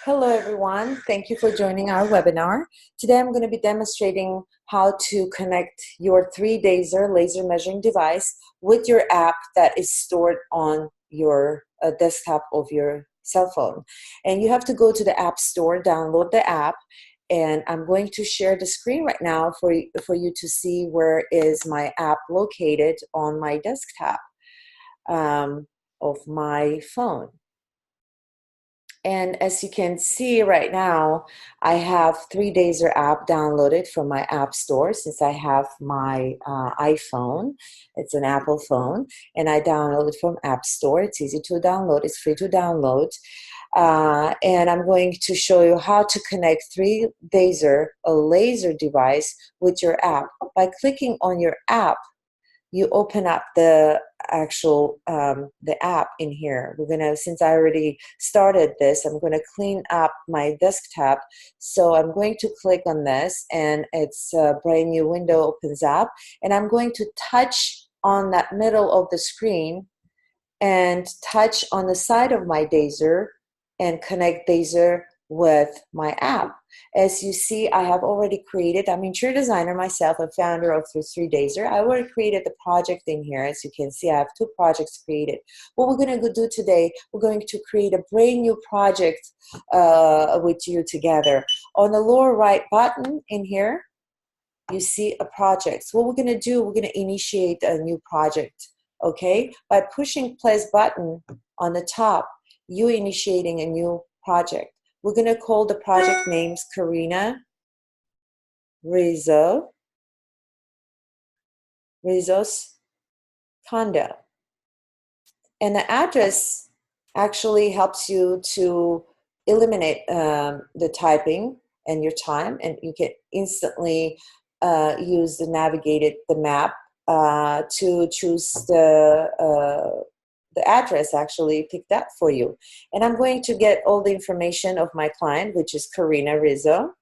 Hello everyone, thank you for joining our webinar. Today I'm going to be demonstrating how to connect your 3Dazer laser measuring device with your app that is stored on your desktop of your cell phone. And you have to go to the App Store, download the app, and I'm going to share the screen right now for you to see where is my app located on my desktop of my phone. And as you can see right now, I have 3Dazer app downloaded from my app store since I have my iPhone. It's an Apple phone, and I downloaded from App Store. It's easy to download. It's free to download. And I'm going to show you how to connect 3Dazer, a laser device, with your app. By clicking on your app, you open up the actual the app in here. We're gonna, since I already started this, I'm gonna clean up my desktop. So I'm going to click on this, and it's a brand new window opens up, and I'm going to touch on that middle of the screen and touch on the side of my Dazer and connect Dazer with my app. As you see, I have already created, I'm interior designer myself, a founder of 3Dazer. I already created the project in here. As you can see, I have 2 projects created. What we're going to do today, we're going to create a brand new project with you together. On the lower right button in here, you see a project. So what we're going to do, we're going to initiate a new project, okay? By pushing plus button on the top, you're initiating a new project. We're going to call the project names Karina Rizzo's condo. And the address actually helps you to eliminate the typing and your time, and you can instantly use the map to choose the address actually picked up for you. And I'm going to get all the information of my client, which is Karina Rizzo.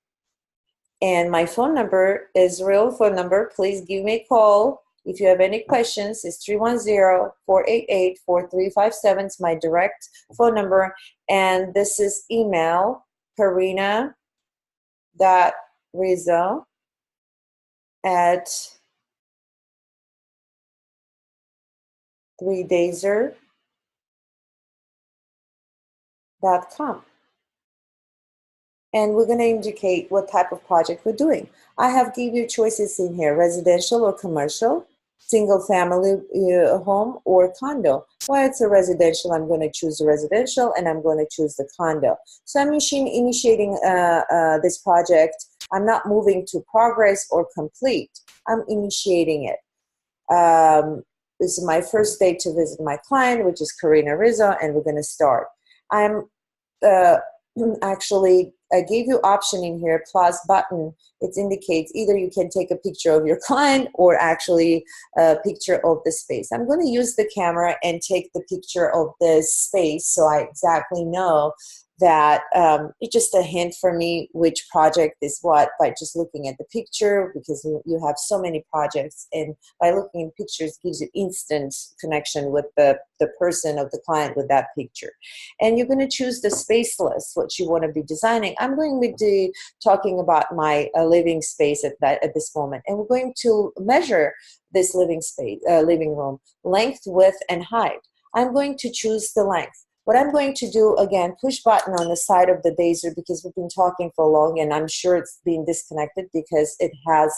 And my phone number is real phone number. Please give me a call. If you have any questions, it's 310-488-4357. It's my direct phone number. And this is email, karina.rizzo@3dazer.com. And we're going to indicate what type of project we're doing. I have give you choices in here: residential or commercial, single family home or condo. Well, it's a residential, I'm going to choose the residential, and I'm going to choose the condo. So I'm initiating this project. I'm not moving to progress or complete. I'm initiating it. This is my first day to visit my client, which is Karina Rizzo, and we're going to start. I'm actually, I gave you option in here, plus button. It indicates either you can take a picture of your client or actually a picture of the space. I'm going to use the camera and take the picture of this space so I exactly know that it's just a hint for me which project is what by just looking at the picture, because you have so many projects, and by looking at pictures gives you instant connection with the person of the client with that picture. And you're going to choose the space list, what you want to be designing. I'm going to be talking about my living space at this moment, and we're going to measure this living room, length, width, and height. I'm going to choose the length. What I'm going to do, again, push button on the side of the Dazer, because we've been talking for long, and I'm sure it's being disconnected because it has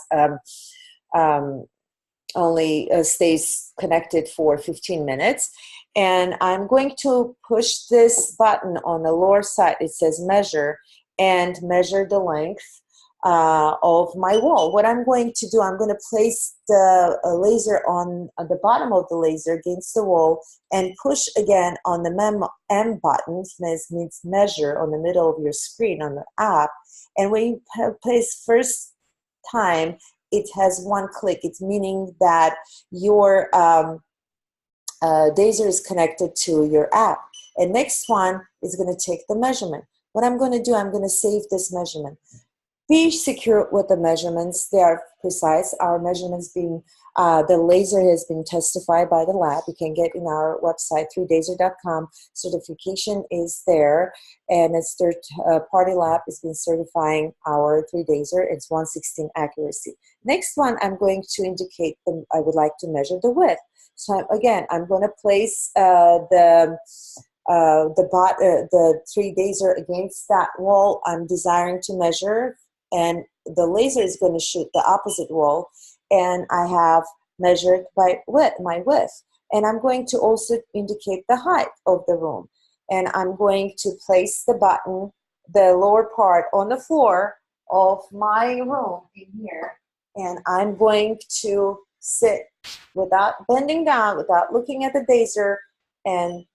only stays connected for 15 minutes. And I'm going to push this button on the lower side. It says measure, and measure the length of my wall. What I'm going to do, I'm going to place the laser on the bottom of the laser against the wall and push again on the M button, means measure, on the middle of your screen on the app. And when you place first time, it has one click. It's meaning that your Dazer is connected to your app. And next one is going to take the measurement. What I'm going to do, I'm going to save this measurement. Be secure with the measurements. They are precise. Our measurements being The laser has been testified by the lab. You can get in our website, 3dazer.com. Certification is there, and it's third-party lab has been certifying our 3Dazer. It's 1/16 accuracy. Next one, I'm going to indicate I would like to measure the width. So again, I'm going to place the 3Dazer against that wall I'm desiring to measure, and the laser is going to shoot the opposite wall, and I have measured my width. And I'm going to also indicate the height of the room. And I'm going to place the button, the lower part on the floor of my room in here. And I'm going to sit without bending down, without looking at the dazer, and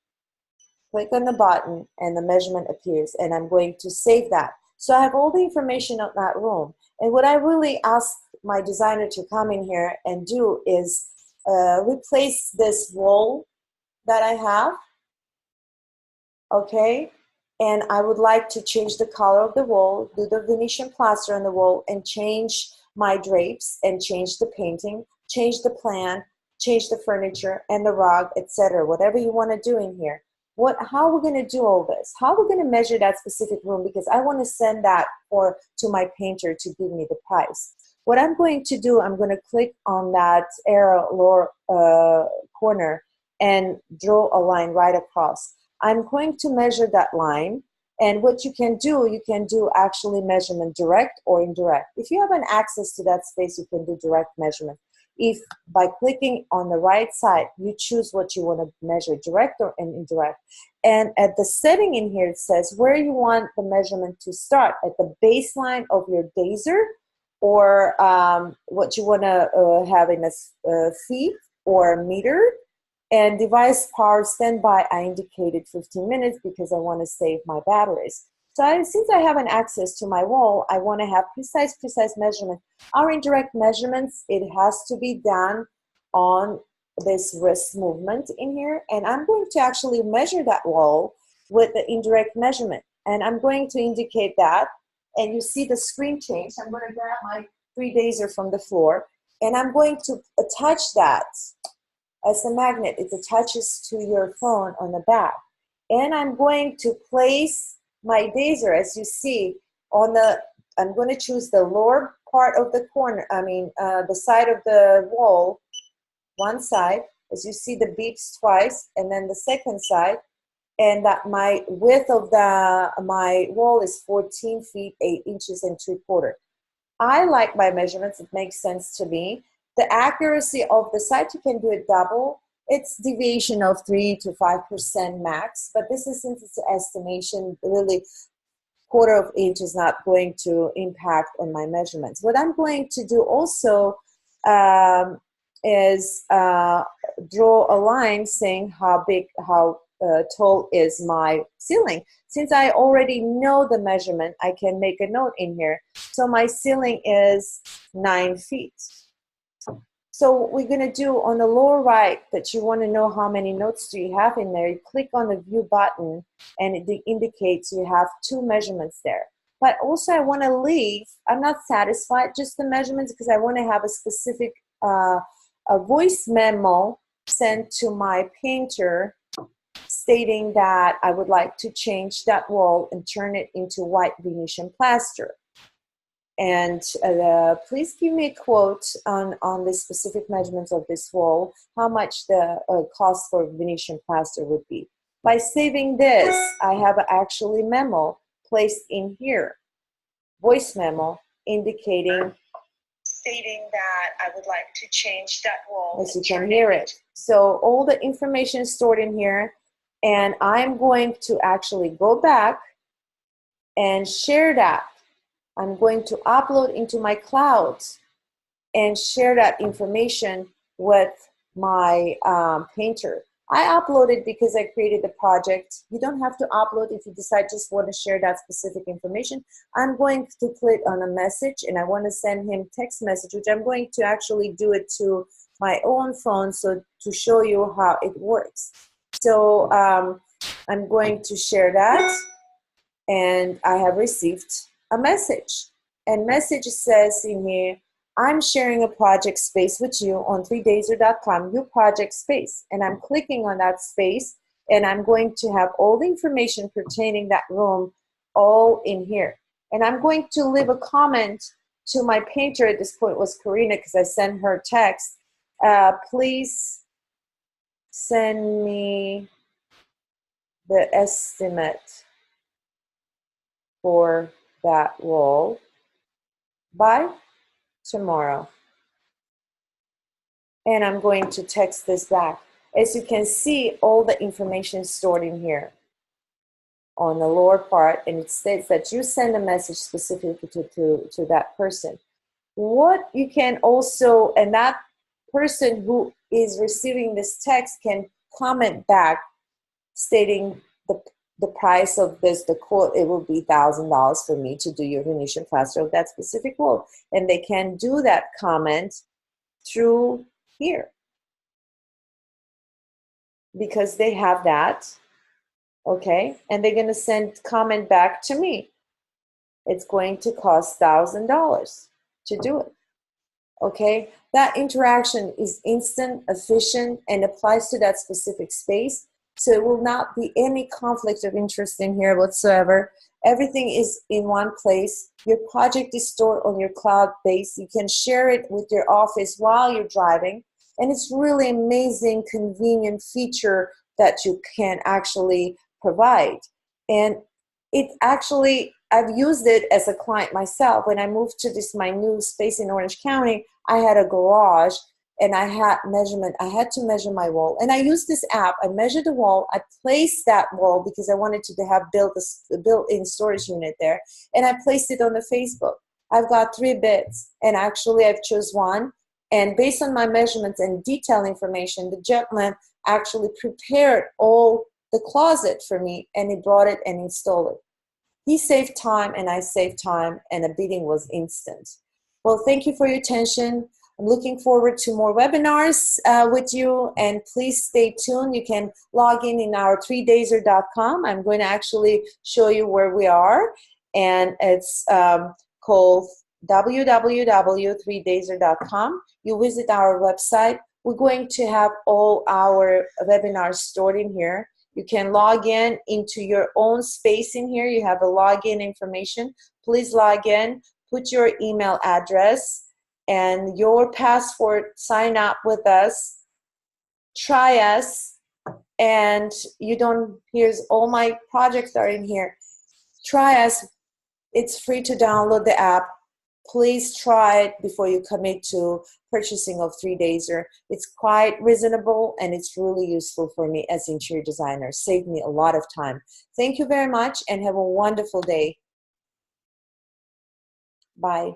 click on the button, and the measurement appears. And I'm going to save that. So I have all the information of that room. And what I really ask my designer to come in here and do is replace this wall that I have, okay? And I would like to change the color of the wall, do the Venetian plaster on the wall, and change my drapes, and change the painting, change the plan, change the furniture and the rug, etc. Whatever you want to do in here. How are we going to do all this? How are we going to measure that specific room? Because I want to send that to my painter to give me the price. What I'm going to do, I'm going to click on that arrow lower corner and draw a line right across. I'm going to measure that line, and what you can do actually measurement direct or indirect. If you have an access to that space, you can do direct measurement. If by clicking on the right side, you choose what you want to measure, direct or indirect. And at the setting in here, it says where you want the measurement to start, at the baseline of your dazer, or what you want to have in a feet or meter. And device power standby, I indicated 15 minutes because I want to save my batteries. So since I have an access to my wall, I want to have precise measurement. Our indirect measurements, it has to be done on this wrist movement in here. And I'm going to actually measure that wall with the indirect measurement. And I'm going to indicate that. And you see the screen change. I'm going to grab my 3Dazer from the floor. And I'm going to attach that as a magnet. It attaches to your phone on the back. And I'm going to place my dazer, as you see, on I'm going to choose the lower part of the corner, the side of the wall, one side, as you see the beeps twice, and then the second side, and that my width of my wall is 14 feet, 8 inches and 3/4. I like my measurements, it makes sense to me. The accuracy of the side, you can do it double. It's deviation of 3 to 5% max, but this is, since it's an estimation, really 1/4 inch is not going to impact on my measurements. What I'm going to do also is draw a line saying how tall is my ceiling. Since I already know the measurement, I can make a note in here. So my ceiling is 9 feet. So what we're going to do on the lower right, that you want to know how many notes do you have in there, you click on the view button and it indicates you have 2 measurements there. But also I want to leave, I'm not satisfied just the measurements, because I want to have a specific a voice memo sent to my painter stating that I would like to change that wall and turn it into white Venetian plaster. And please give me a quote on the specific measurements of this wall, how much the cost for Venetian plaster would be. By saving this, I have actually memo placed in here, voice memo indicating, stating that I would like to change that wall. As you can hear it. So all the information is stored in here, and I'm going to actually go back and share that. I'm going to upload into my cloud and share that information with my painter. I uploaded because I created the project. You don't have to upload if you decide just want to share that specific information. I'm going to click on a message, and I want to send him text message, which I'm going to actually do it to my own phone, so to show you how it works. So I'm going to share that, and I have received a message, and message says in here, I'm sharing a project space with you on 3dazer.com, your project space. And I'm clicking on that space, and I'm going to have all the information pertaining that room all in here. And I'm going to leave a comment to my painter. At this point was Karina, because I sent her text. Please send me the estimate for that wall by tomorrow. And I'm going to text this back. As you can see, all the information is stored in here on the lower part, and it states that you send a message specifically to that person. What you can also, and that person who is receiving this text can comment back stating the price of this, the quote, it will be $1,000 for me to do your Venetian plaster of that specific wall. And they can do that comment through here because they have that, okay? And they're gonna send comment back to me. It's going to cost $1,000 to do it, okay? That interaction is instant, efficient, and applies to that specific space. So it will not be any conflict of interest in here whatsoever. Everything is in one place. Your project is stored on your cloud base. You can share it with your office while you're driving. And it's really amazing, convenient feature that you can actually provide. And it actually, I've used it as a client myself. When I moved to my new space in Orange County, I had a garage and I had to measure my wall. And I used this app. I measured the wall. I placed that wall because I wanted to have built-in storage unit there. And I placed it on the Facebook. I've got 3 bits, and actually I've chose one. And based on my measurements and detail information, the gentleman actually prepared all the closet for me, and he brought it and installed it. He saved time, and I saved time, and the bidding was instant. Well, thank you for your attention. I'm looking forward to more webinars with you, and please stay tuned. You can log in our 3dazer.com. I'm going to actually show you where we are, and it's called www.3dazer.com. You visit our website. We're going to have all our webinars stored in here. You can log in into your own space in here. You have a login information. Please log in, put your email address and your password, sign up with us, try us, and here's all my projects are in here. Try us. It's free to download the app. Please try it before you commit to purchasing of 3Dazer. It's quite reasonable, and it's really useful for me as interior designer. Saved me a lot of time. Thank you very much, and have a wonderful day. Bye.